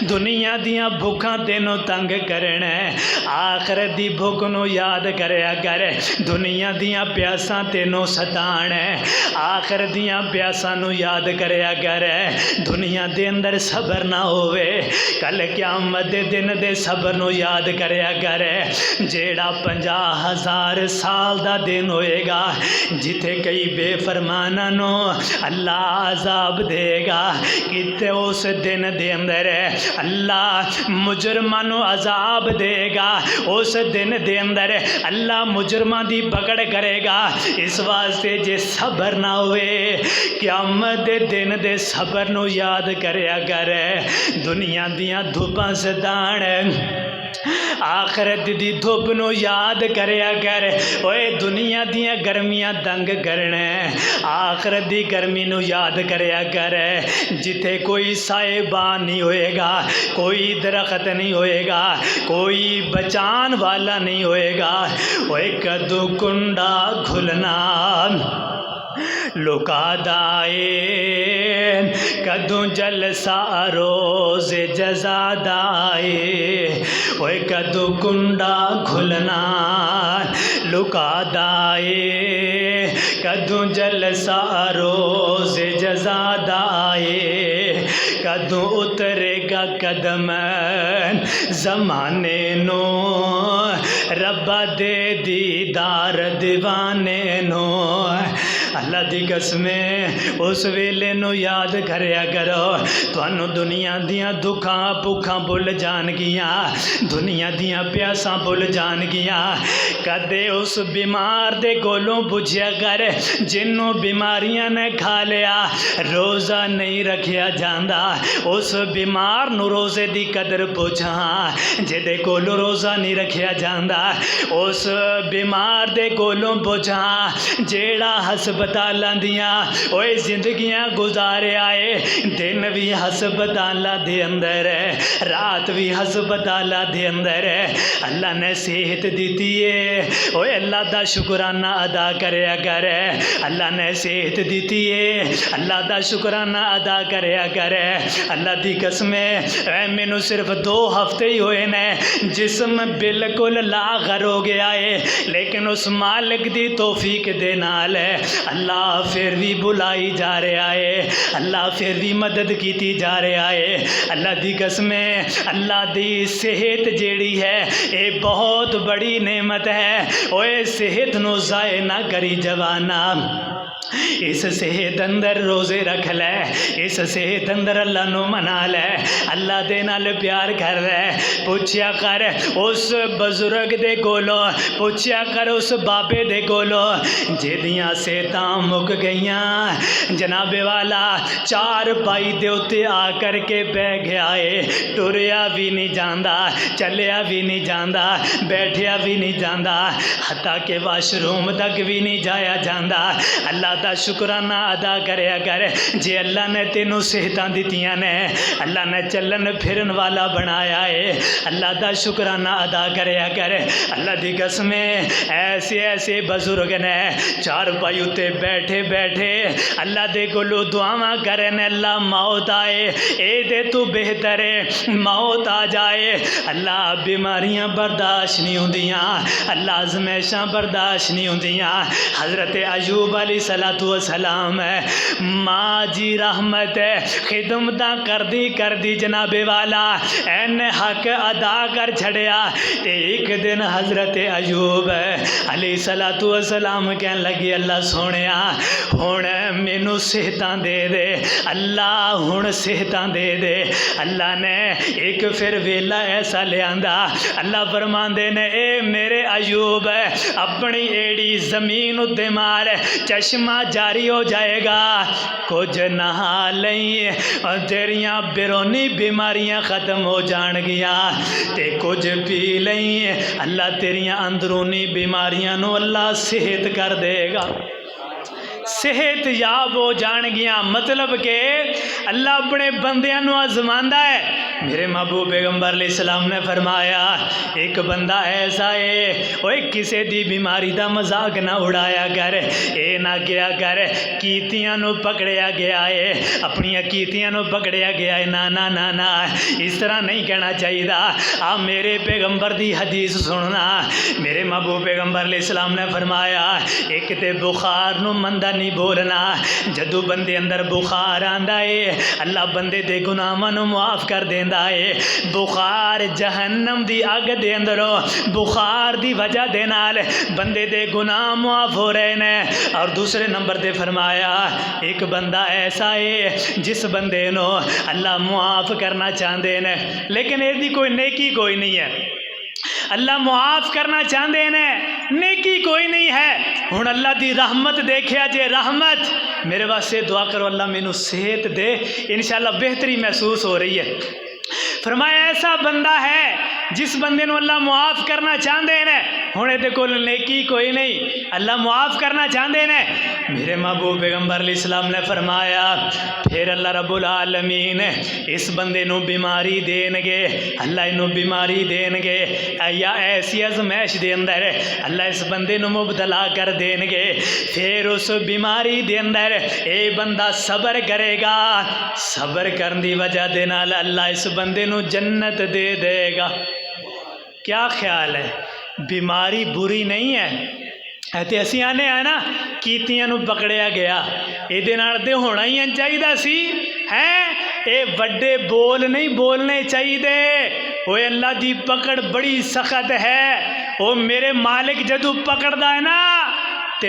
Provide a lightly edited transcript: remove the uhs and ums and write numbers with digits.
دنیا دیاں بھوکاں تینوں تنگ کرنا ہے، آخرت دی بھوک نو یاد کریا کر۔ دنیا دیاں پیاساں تینوں ستان ہے، آخرت دیاں پیاساں نو یاد کریا کر۔ دنیا دے اندر صبر نہ ہوئے، کل قیامت دے دن دے صبر نو یاد کریا کر۔ جیڑا 50,000 سال دا دن ہوئے گا جتھے کئی بے فرمانہ نو اللہ عذاب دے گا، کتے اس دن دے اندر اللہ مجرماں نو عذاب دے گا، اس دن دے اندر اللہ مجرماں دی پکڑ کرے گا۔ اس واسطے جے صبر نہ ہوئے قیامت دے دن دے صبر نو یاد کریا کر۔ دنیا دیاں دھوپاں ستان آخرت دی دھوپ نو یاد کریا کر۔ اوے دنیا دیاں گرمیاں تنگ کرنا، آخرت دی گرمی نو یاد کریا کر۔ جتھے کوئی سائبان نہیں ہوئے گا، کوئی درخت نہیں ہوئے گا، کوئی بچان والا نہیں ہوئے گا، اوے کدو کنڈا کھلنا لکا دائے، کدوں جلسہ روز جزا دائے، اوے کدوں کنڈا کھلنا لکا دائے، کدوں جلسہ روز جزا دائے، کدوں اترے گا قدم زمانے نو ربا دے دیدار دیوانے نو۔ اللہ دی قسمیں اس ویلے نو یاد کریا کرو، تانوں دنیا دیاں دکھاں بھوکاں بھول جان گیاں، دنیا دیاں پیاساں بھول جان گیاں۔ کدے اس بیمار دے کولوں پوچھیا کر جنوں بیماریاں نے کھا لیا، روزہ نہیں رکھیا جاندا، اس بیمار نو روزے دی قدر پوچھاں جدے کولوں روزہ نہیں رکھیا جاندا، اس بیمار دے کولوں پوچھاں جیڑا ہسپتالاں دیاں اوے زندگیاں گزارے آئے، دن بھی ہسپتالاں دے اندر ہے، رات بھی ہسپتالاں دے اندر ہے۔ اللہ نے صحت دیتی ہے، اوے اللہ دا شکرانہ ادا کریا کر۔ اللہ نے صحت دیتی ہے، اللہ دا شکرانہ ادا کریا کر۔ اللہ دی قسمیں مینوں صرف 2 ہفتے ہی ہوئے نے، جسم بالکل لاغر ہو گیا ہے، لیکن اس مالک دی توفیق دے نال اللہ پھر بھی بلائی جا رہا ہے، اللہ پھر بھی مدد کیتی جا رہا ہے۔ اللہ دی قسمیں اللہ دی صحت جیڑی ہے اے بہت بڑی نعمت ہے، اوے صحت نو ضائع نہ کری جوانا۔ اس صحت اندر روزے رکھ لے، اس صحت اندر اللہ نو منا لے، اللہ دے نال پیار کر لے۔ پوچھیا کر اس بزرگ دے کولوں، پوچھیا کر اس بابے دے کولوں جہدیاں صحتاں مک گئیاں، جناب والا 4 پائی دے اتے آ کر کے بہ گیا ہے، ٹریا بھی نہیں جاندا، چلیا بھی نہیں جاندا، بیٹھیا بھی نہیں جاندا، حتیٰ کہ واش روم تک بھی نہیں جایا جاندا۔ اللہ دا شکرانہ ادا کریا کر، جے اللہ نے تینوں صحتاں دتیاں نے، اللہ نے چلن پھرن والا بنایا ہے، اللہ دا شکرانہ ادا کریا کر۔ اللہ دی قسمیں ایسے ایسے بزرگ نے 4 پائی اتے بیٹھے بیٹھے اللہ دے کولوں دعاواں کرن، اللہ موت آئے اے دے تو بہتر ہے موت آ جائے، اللہ بیماریاں برداشت نہیں ہوندیاں، اللہ آزمائشاں برداشت نہیں ہوندیاں۔ حضرت ایوب علیہ السلام ماں جی رحمت خدمتاں کردی جناب والا این حق ادا کر چھڑیا، تے ایک دن حضرت ایوب علیہ السلام کہن لگی اللہ سونیا ہن مینوں صحتاں دے دے، اللہ ہن صحتاں دے دے۔ اللہ نے ایک پھر ویلا ایسا لیاندا، اللہ فرماندے نے اے میرے ایوب اپنی ایڑی زمین اتے مار، چشمہ جاری ہو جائے گا، کچھ نہا لیں اور تیریاں بیرونی بیماریاں ختم ہو جان گیا، تے کچھ پی لیں اللہ تیریاں اندرونی بیماریاں نو اللہ صحت کر دے گا، صحت یاب ہو جان گیا۔ مطلب کہ اللہ اپنے بندیاں نو آزماندا ہے، میرے محبوب پیغمبر علیہ السلام نے فرمایا ایک بندہ ایسا ہے اوے کسے دی بیماری دا مذاق نہ اڑایا کر، اے نہ کیا کر کیتیاں نو پکڑیا گیا ہے، اپنی کیتیاں نو پکڑیا گیا ہے، نا اس طرح نہیں کہنا چاہیے۔ آپ میرے پیغمبر دی حدیث سننا، میرے محبوب پیغمبر علیہ السلام نے فرمایا ایک تے بخار نو مندہ نہیں بولنا، جدو بندے اندر بخار آندا ہے اللہ بندے دے گناہاں نو معاف کر دیندا ہے۔ بخار جہنم دی اگ دے اندروں بخار دی وجہ دے نال بندے دے گناہ معاف ہو رہے نے۔ اور دوسرے نمبر تے فرمایا ایک بندہ ایسا ہے جس بندے نو اللہ معاف کرنا چاہندے نے لیکن اے دی کوئی نیکی کوئی نہیں ہے، اللہ معاف کرنا چاہندے نے نیکی کوئی نہیں ہے۔ ہن اللہ دی رحمت دیکھیا جے، رحمت میرے واسطے دعا کرو اللہ مینوں صحت دے، انشاءاللہ بہتری محسوس ہو رہی ہے۔ فرمایا ایسا بندہ ہے جس بندے نو اللہ معاف کرنا چاہندے نے، ہن دے کول نیکی کوئی نہیں، اللہ معاف کرنا چاہندے نے۔ میرے محبوب پیغمبر علیہ السلام نے فرمایا پھر اللہ رب العالمین اس بندے نو بیماری دین گے، اللہ انو بیماری دین گے یا ایسی ازمائش دے اندر اللہ اس بندے نو مبتلا کر دین گے، پھر اس بیماری دے اندر اے بندہ صبر کرے گا، صبر کرن دی وجہ دے نال اللہ اس بندے نو جنت دے دے گا۔ کیا خیال ہے؟ بیماری بری نہیں ہے، تے اسی آنے ہیں نا کیتیاں نو پکڑیا گیا، اے دے نال تے ہونا ہی چاہیے سی ہیں، اے وڈے بول نہیں بولنے چاہیے۔ اوے اللہ دی پکڑ بڑی سخت ہے، او میرے مالک جدو پکڑدا ہے نا